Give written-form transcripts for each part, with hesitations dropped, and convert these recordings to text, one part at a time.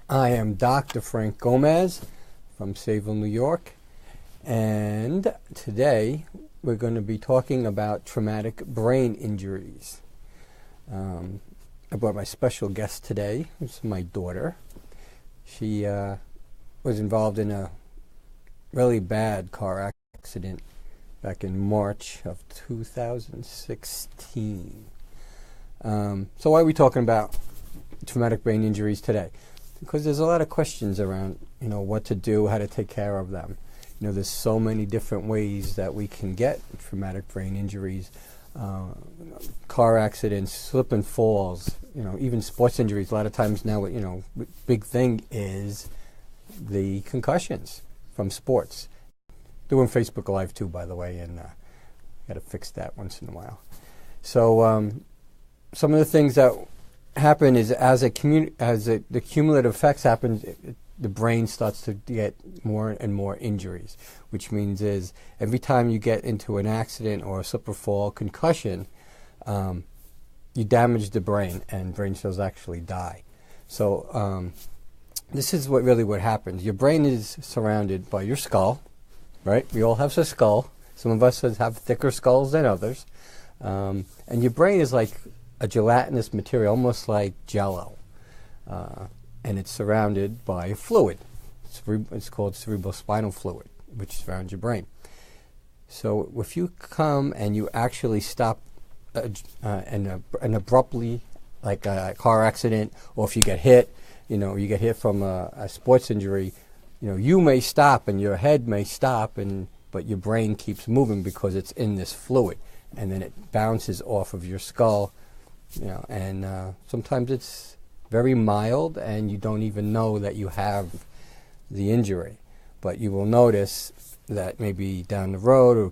I am Dr. Frank Gomez from Sayville, New York, and today we're going to be talking about traumatic brain injuries. I brought my special guest today, which is my daughter. She was involved in a really bad car accident back in March of 2016. So why are we talking about traumatic brain injuries today? Because there's a lot of questions around, what to do, how to take care of them. There's so many different ways that we can get traumatic brain injuries, car accidents, slip and falls, even sports injuries. A lot of times now, big thing is the concussions from sports. Doing Facebook Live too, by the way, and got to fix that once in a while. So some of the things that happen is as the cumulative effects happen, the brain starts to get more and more injuries, which means is every time you get into an accident or a slip or fall concussion, you damage the brain, and brain cells actually die. So this is what happens. Your brain is surrounded by your skull, right? We all have a skull. Some of us have thicker skulls than others. And your brain is like a gelatinous material, almost like Jell-O. And it's surrounded by a fluid. It's called cerebrospinal fluid, which surrounds your brain. So if you come and you actually stop and abruptly, like a car accident, or if you get hit, you get hit from a sports injury, you may stop and your head may stop, but your brain keeps moving because it's in this fluid, and then it bounces off of your skull, and sometimes it's very mild and you don't even know that you have the injury, but you will notice that maybe down the road or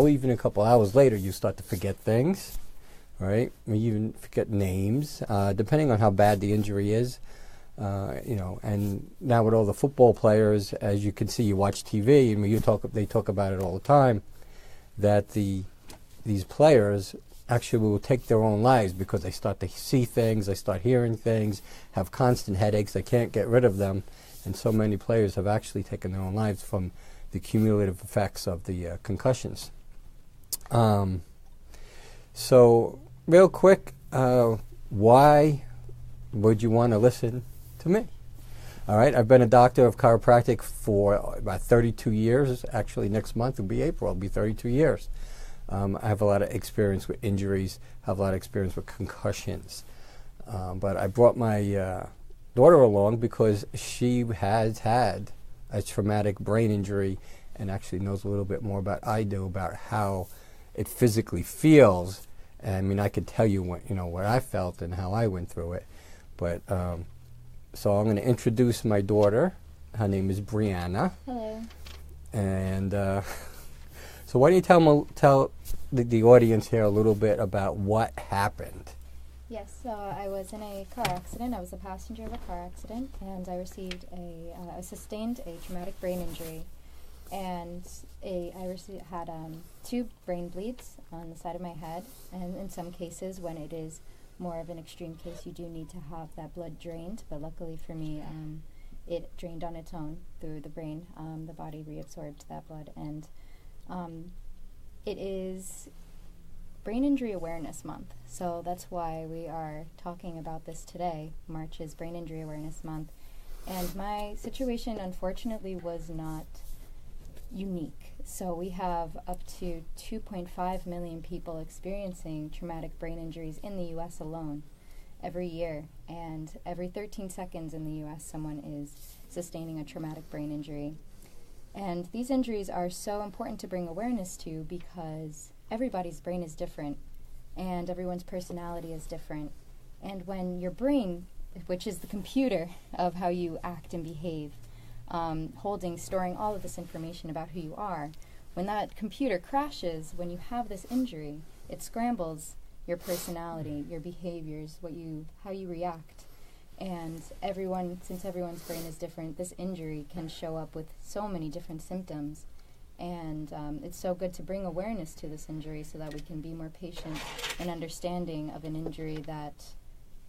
even a couple hours later, you start to forget things, right? You even forget names, depending on how bad the injury is. And now with all the football players, as you can see, you watch TV, and they talk about it all the time, that these players actually will take their own lives because they start to see things, they start hearing things, have constant headaches, they can't get rid of them, and so many players have actually taken their own lives from the cumulative effects of the concussions. So real quick, why would you want to listen to me? All right, I've been a doctor of chiropractic for about 32 years. Actually, next month will be April. It'll be 32 years. I have a lot of experience with injuries, have a lot of experience with concussions. But I brought my daughter along because she has had a traumatic brain injury and actually knows a little bit more about I do about how it physically feels. And I mean, I could tell you what I felt and how I went through it. But so I'm going to introduce my daughter. Her name is Briana. Hello. And so why don't you tell the audience here a little bit about what happened? Yes, so I was in a car accident. I was a passenger of a car accident, and I received I sustained a traumatic brain injury, and I had 2 brain bleeds on the side of my head, and in some cases, when it is more of an extreme case, you do need to have that blood drained, but luckily for me, it drained on its own through the brain. The body reabsorbed that blood, and it is Brain Injury Awareness Month, so that's why we are talking about this today. March is Brain Injury Awareness Month, and my situation, unfortunately, was not unique. So we have up to 2.5 million people experiencing traumatic brain injuries in the U.S. alone every year, and every 13 seconds in the U.S. someone is sustaining a traumatic brain injury. And these injuries are so important to bring awareness to because everybody's brain is different and everyone's personality is different. And when your brain, which is the computer of how you act and behave, storing all of this information about who you are, when that computer crashes, when you have this injury, it scrambles your personality, your behaviors, how you react. And since everyone's brain is different, this injury can show up with so many different symptoms. And it's so good to bring awareness to this injury so that we can be more patient and understanding of an injury that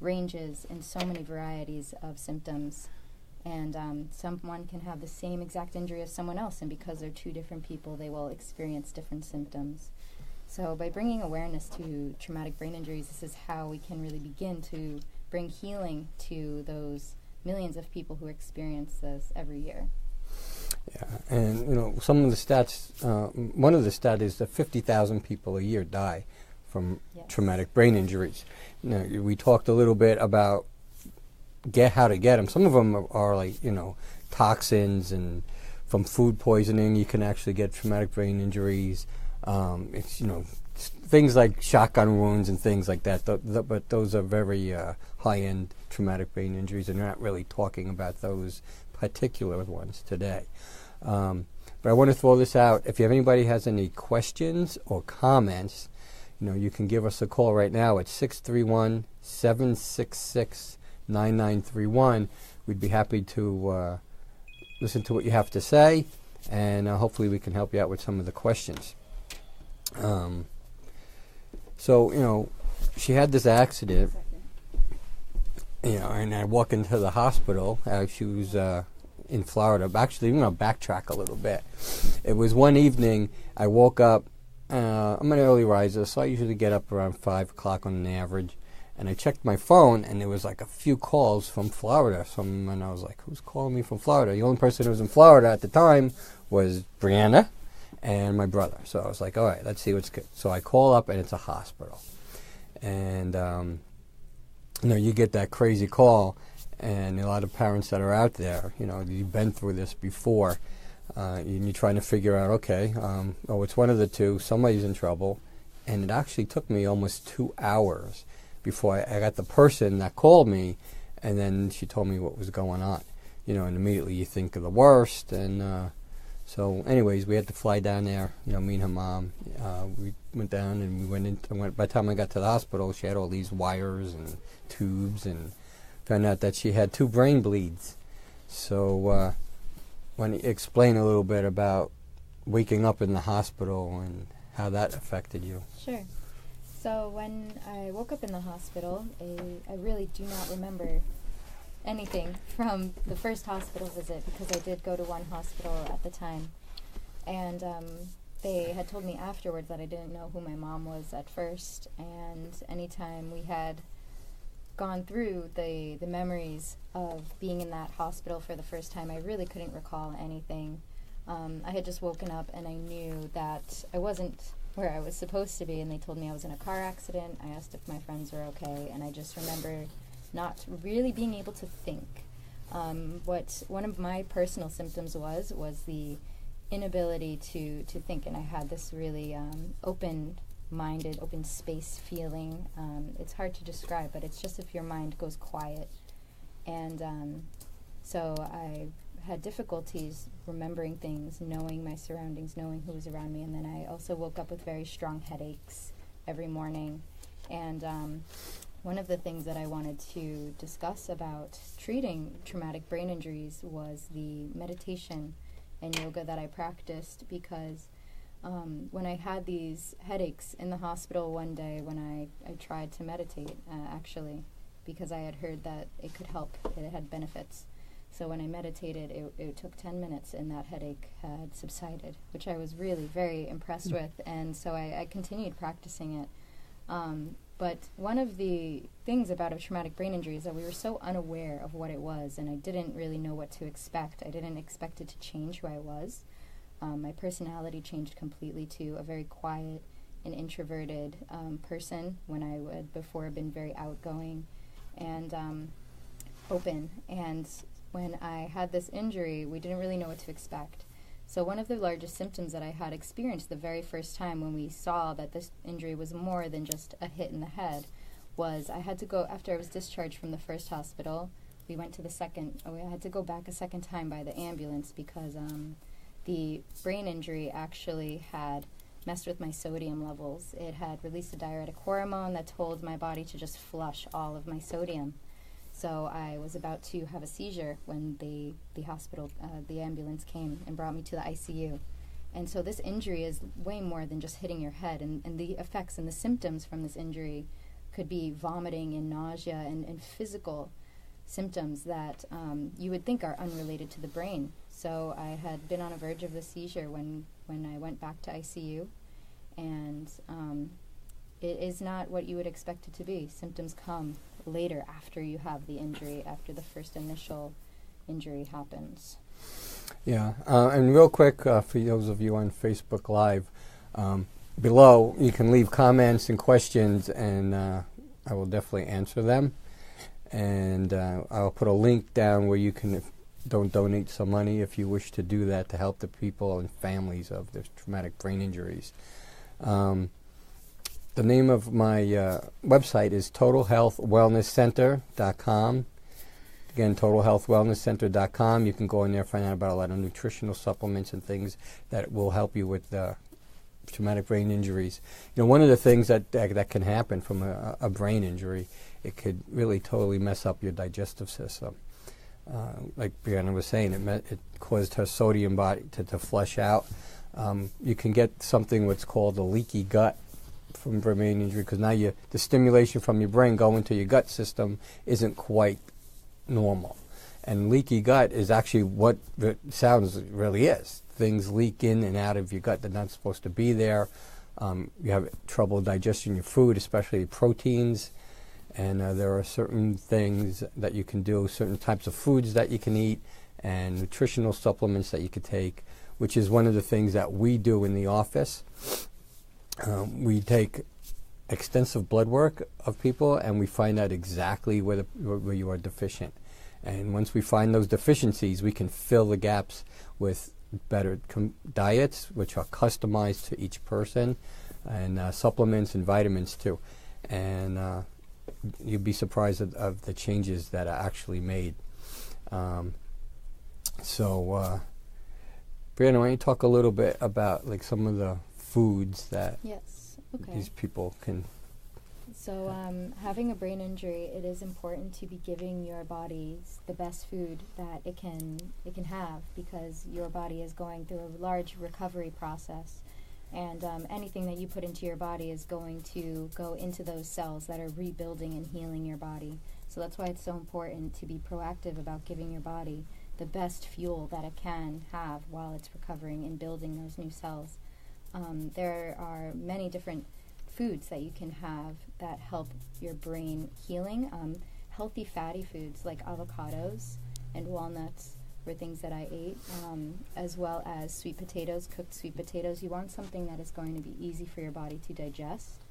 ranges in so many varieties of symptoms. And someone can have the same exact injury as someone else, and because they're two different people, they will experience different symptoms. So by bringing awareness to traumatic brain injuries, this is how we can really begin to bring healing to those millions of people who experience this every year. Yeah, and some of the stats, one of the stats is that 50,000 people a year die from traumatic brain injuries. We talked a little bit about how to get them. Some of them are like, toxins, and from food poisoning you can actually get traumatic brain injuries. It's, things like shotgun wounds and things like that. But those are very high-end traumatic brain injuries, and we're not really talking about those particular ones today. But I want to throw this out. If anybody has any questions or comments, you can give us a call right now at 631-766-9931. We'd be happy to listen to what you have to say, and hopefully we can help you out with some of the questions. So, she had this accident, and I walk into the hospital. She was in Florida. Actually, I'm going to backtrack a little bit. It was one evening, I woke up. I'm an early riser, so I usually get up around 5 o'clock on an average. And I checked my phone, and there was like a few calls from Florida. And I was like, who's calling me from Florida? The only person who was in Florida at the time was Briana and my brother. So I was like, all right, let's see what's good. So I call up, and it's a hospital. And, you get that crazy call, and a lot of parents that are out there, you've been through this before. And you're trying to figure out, okay, it's one of the two. Somebody's in trouble. And it actually took me almost 2 hours before I got the person that called me, and then she told me what was going on. And immediately you think of the worst. And so anyways, we had to fly down there, me and her mom. We went down, and we went in. By the time I got to the hospital, she had all these wires and tubes, and found out that she had 2 brain bleeds. So want to explain a little bit about waking up in the hospital and how that affected you? Sure. So when I woke up in the hospital, I really do not remember anything from the first hospital visit, because I did go to one hospital at the time. And they had told me afterwards that I didn't know who my mom was at first. And anytime we had gone through the memories of being in that hospital for the first time, I really couldn't recall anything. I had just woken up, and I knew that I wasn't where I was supposed to be, and they told me I was in a car accident. I asked if my friends were okay, and I just remember not really being able to think. What one of my personal symptoms was the inability to think, and I had this really open-minded, open space feeling. It's hard to describe, but it's just if your mind goes quiet. And so I had difficulties remembering things, knowing my surroundings, knowing who was around me, and then I also woke up with very strong headaches every morning. And one of the things that I wanted to discuss about treating traumatic brain injuries was the meditation and yoga that I practiced, because when I had these headaches in the hospital one day, when I tried to meditate, actually, because I had heard that it could help, it had benefits. So when I meditated, it took 10 minutes, and that headache had subsided, which I was really very impressed with, and so I continued practicing it. But one of the things about a traumatic brain injury is that we were so unaware of what it was, and I didn't really know what to expect. I didn't expect it to change who I was. My personality changed completely to a very quiet and introverted person, when I would before have been very outgoing and open. And when I had this injury, we didn't really know what to expect. So one of the largest symptoms that I had experienced the very first time when we saw that this injury was more than just a hit in the head was I had to go, after I was discharged from the first hospital, we went to the second, I had to go back a second time by the ambulance, because the brain injury actually had messed with my sodium levels. It had released a diuretic hormone that told my body to just flush all of my sodium. So I was about to have a seizure when the hospital, the ambulance came and brought me to the ICU. And so this injury is way more than just hitting your head, and the effects and the symptoms from this injury could be vomiting and nausea and physical symptoms that you would think are unrelated to the brain. So I had been on a verge of a seizure when I went back to ICU, and it is not what you would expect it to be. Symptoms come later after you have the injury, after the first initial injury happens. Yeah, and real quick, for those of you on Facebook Live, below you can leave comments and questions, and I will definitely answer them. And I'll put a link down where you can donate some money if you wish to do that to help the people and families of the traumatic brain injuries. The name of my website is totalhealthwellnesscenter.com. Again, totalhealthwellnesscenter.com. You can go in there and find out about a lot of nutritional supplements and things that will help you with traumatic brain injuries. You know, one of the things that can happen from a brain injury, it could really totally mess up your digestive system. Like Briana was saying, it caused her sodium body to flush out. You can get something what's called a leaky gut from brain injury, because now the stimulation from your brain going to your gut system isn't quite normal. And leaky gut is actually what it sounds really is. Things leak in and out of your gut that are not supposed to be there. You have trouble digesting your food, especially proteins. And there are certain things that you can do, certain types of foods that you can eat, and nutritional supplements that you could take, which is one of the things that we do in the office. We take extensive blood work of people, and we find out exactly where you are deficient. And once we find those deficiencies, we can fill the gaps with better diets, which are customized to each person, and supplements and vitamins too. And you'd be surprised of the changes that are actually made. So, Briana, why don't you talk a little bit about like some of the foods that these people can. So having a brain injury, it is important to be giving your body the best food that it can have, because your body is going through a large recovery process, and anything that you put into your body is going to go into those cells that are rebuilding and healing your body. So that's why it's so important to be proactive about giving your body the best fuel that it can have while it's recovering and building those new cells. There are many different foods that you can have that help your brain healing. Healthy fatty foods like avocados and walnuts were things that I ate, as well as sweet potatoes, cooked sweet potatoes. You want something that is going to be easy for your body to digest.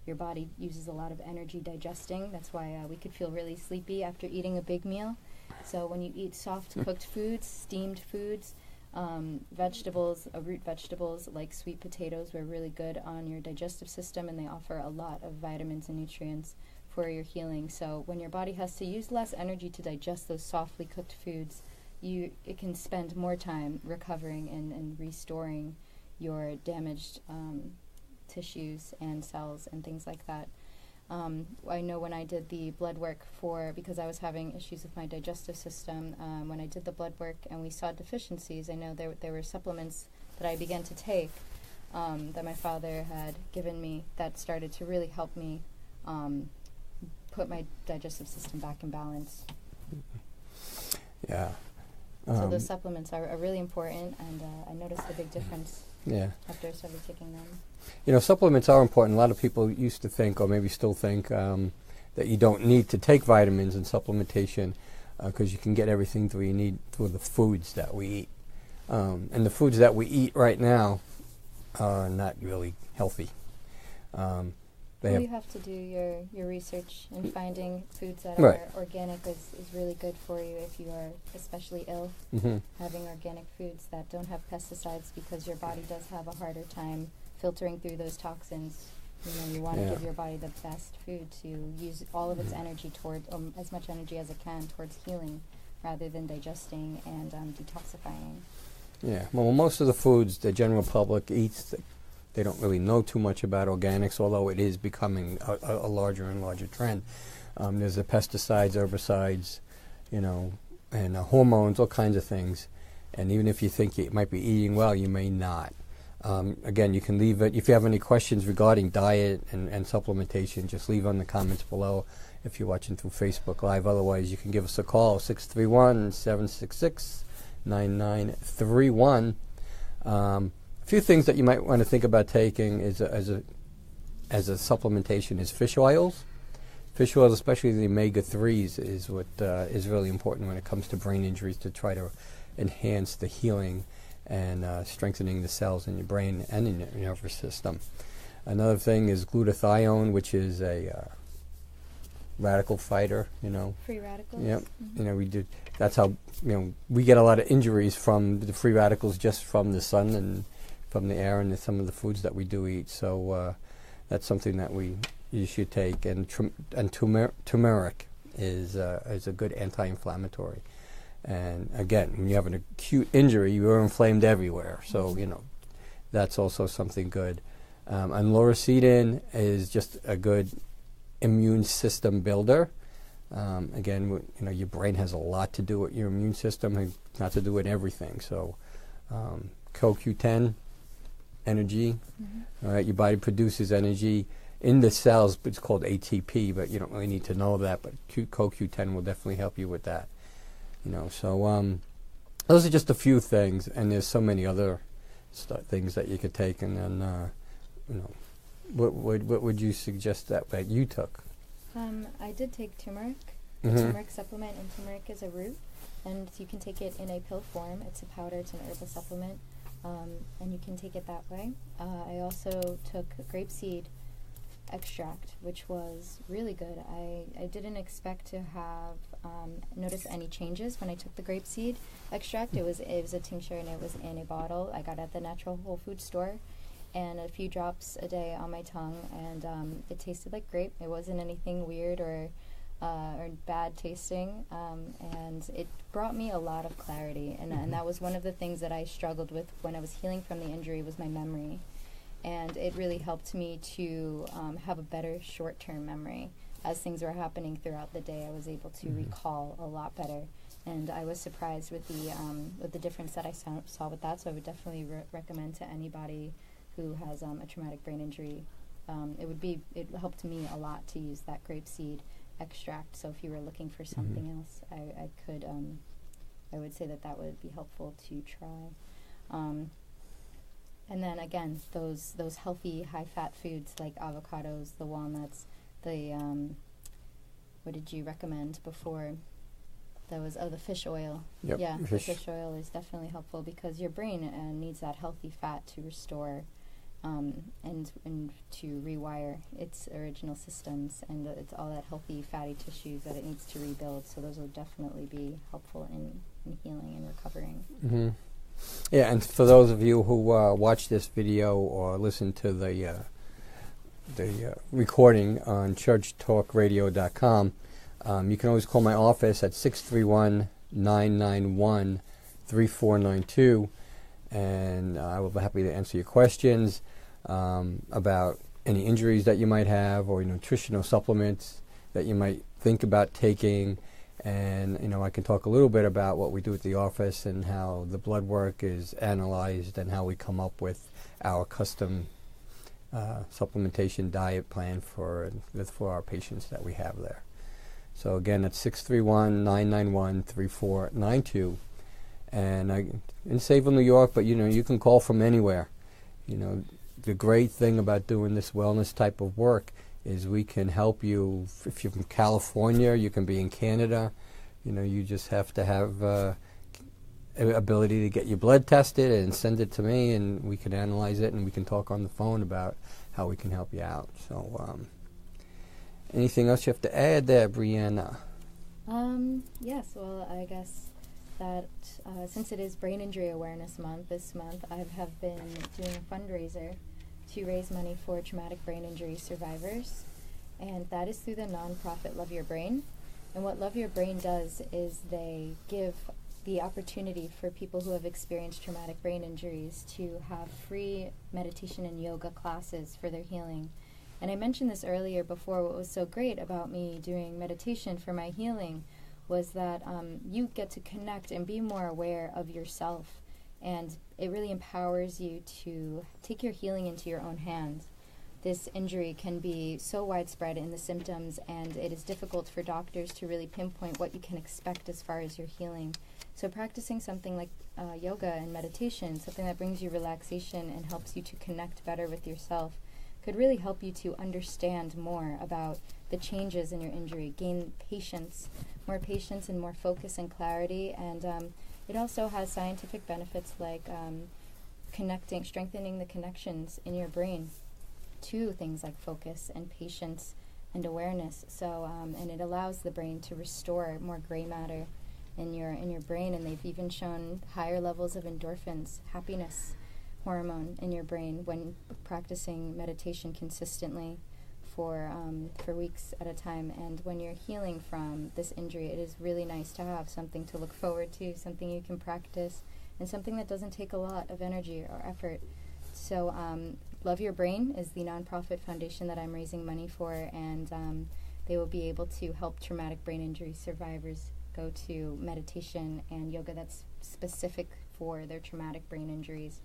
Your body uses a lot of energy digesting. That's why we could feel really sleepy after eating a big meal. So when you eat soft cooked foods, steamed foods, vegetables, root vegetables like sweet potatoes were really good on your digestive system, and they offer a lot of vitamins and nutrients for your healing. So when your body has to use less energy to digest those softly cooked foods, it can spend more time recovering and restoring your damaged tissues and cells and things like that. I know when I did the blood work because I was having issues with my digestive system, when I did the blood work and we saw deficiencies, I know there were supplements that I began to take that my father had given me that started to really help me put my digestive system back in balance. Yeah. So those supplements are really important, and I noticed a big difference after I started taking them. You know, supplements are important. A lot of people used to think, or maybe still think, that you don't need to take vitamins and supplementation because you can get everything that you need through the foods that we eat. And the foods that we eat right now are not really healthy. You have to do your research, and finding foods that are organic is really good for you if you are especially ill. Mm-hmm. Having organic foods that don't have pesticides, because your body does have a harder time filtering through those toxins. You want to give your body the best food to use all of its energy towards, as much energy as it can, towards healing rather than digesting and detoxifying. Yeah, well, most of the foods the general public eats, they don't really know too much about organics, although it is becoming a larger and larger trend. There's the pesticides, herbicides, and hormones, all kinds of things. And even if you think you might be eating well, you may not. Again, you can leave it. If you have any questions regarding diet and supplementation, just leave on the comments below if you're watching through Facebook Live. Otherwise, you can give us a call, 631-766-9931. A few things that you might want to think about taking as a supplementation is fish oils. Fish oils, especially the omega-3s, is what is really important when it comes to brain injuries, to try to enhance the healing and strengthening the cells in your brain and in your nervous system. Another thing is glutathione, which is a radical fighter. Free radicals. Yep. That's how we get a lot of injuries from the free radicals, just from the sun and from the air and some of the foods that we do eat. So that's something that you should take. And turmeric is a good anti-inflammatory. And again, when you have an acute injury, you're inflamed everywhere. So, that's also something good. And lauricidin is just a good immune system builder. Again, your brain has a lot to do with your immune system, and not to do with everything. So, CoQ10, energy. All right, your body produces energy in the cells. It's called ATP, but you don't really need to know that. But CoQ10 will definitely help you with that. So those are just a few things, and there's so many other things that you could take. And then, what would you suggest that you took? I did take turmeric, a turmeric supplement, and turmeric is a root, and you can take it in a pill form. It's a powder, it's an herbal supplement, and you can take it that way. I also took grapeseed extract, which was really good. I didn't expect to have notice any changes when I took the grapeseed extract. It was a tincture, and it was in a bottle. I got it at the natural whole food store, and a few drops a day on my tongue, and it tasted like grape. It wasn't anything weird or bad tasting, and it brought me a lot of clarity, and that was one of the things that I struggled with when I was healing from the injury, was my memory. And it really helped me to have a better short-term memory. As things were happening throughout the day, I was able to recall a lot better. And I was surprised with the difference that I saw with that. So I would definitely recommend to anybody who has a traumatic brain injury. It helped me a lot to use that grapeseed extract. So if you were looking for something else, I would say that would be helpful to try. And then again, those healthy, high-fat foods like avocados, the walnuts, the what did you recommend before? That was the fish oil. Yep, yeah, the fish oil is definitely helpful because your brain needs that healthy fat to restore and to rewire its original systems, and it's all that healthy fatty tissues that it needs to rebuild. So those will definitely be helpful in healing and recovering. Yeah, and for those of you who watch this video or listen to the recording on churchtalkradio.com, you can always call my office at 631-991-3492, and I will be happy to answer your questions about any injuries that you might have, or nutritional supplements that you might think about taking. And I can talk a little bit about what we do at the office and how the blood work is analyzed and how we come up with our custom supplementation diet plan for our patients that we have there. So again, it's 631-991-3492, and in Sayville, New York. But you can call from anywhere. The great thing about doing this wellness type of work is we can help you. If you're from California, you can be in Canada. You just have to have ability to get your blood tested and send it to me, and we can analyze it, and we can talk on the phone about how we can help you out. So anything else you have to add there, Briana? Yes, well, I guess that since it is Brain Injury Awareness Month, this month I have been doing a fundraiser to raise money for traumatic brain injury survivors, and that is through the nonprofit Love Your Brain. And what Love Your Brain does is they give the opportunity for people who have experienced traumatic brain injuries to have free meditation and yoga classes for their healing. And I mentioned this earlier before. What was so great about me doing meditation for my healing was that you get to connect and be more aware of yourself and it really empowers you to take your healing into your own hands. This injury can be so widespread in the symptoms, and it is difficult for doctors to really pinpoint what you can expect as far as your healing. So practicing something like yoga and meditation, something that brings you relaxation and helps you to connect better with yourself, could really help you to understand more about the changes in your injury, gain patience, more patience and more focus and clarity. And it also has scientific benefits like strengthening the connections in your brain to things like focus and patience and awareness. So and it allows the brain to restore more gray matter in your brain, and they've even shown higher levels of endorphins, happiness hormone in your brain when practicing meditation consistently for weeks at a time. And when you're healing from this injury, it is really nice to have something to look forward to, something you can practice, and something that doesn't take a lot of energy or effort. So Love Your Brain is the nonprofit foundation that I'm raising money for, and they will be able to help traumatic brain injury survivors go to meditation and yoga that's specific for their traumatic brain injuries.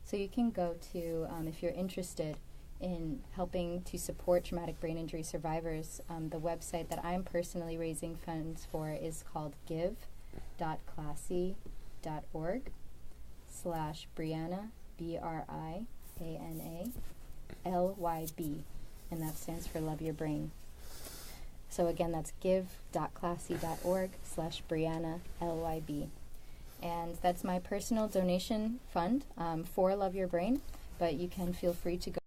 So you can go to, if you're interested in helping to support traumatic brain injury survivors, the website that I'm personally raising funds for is called give.classy.org/Briana, BRIANA, and that stands for Love Your Brain. So again, that's give.classy.org/Briana, LYB. And that's my personal donation fund for Love Your Brain, but you can feel free to go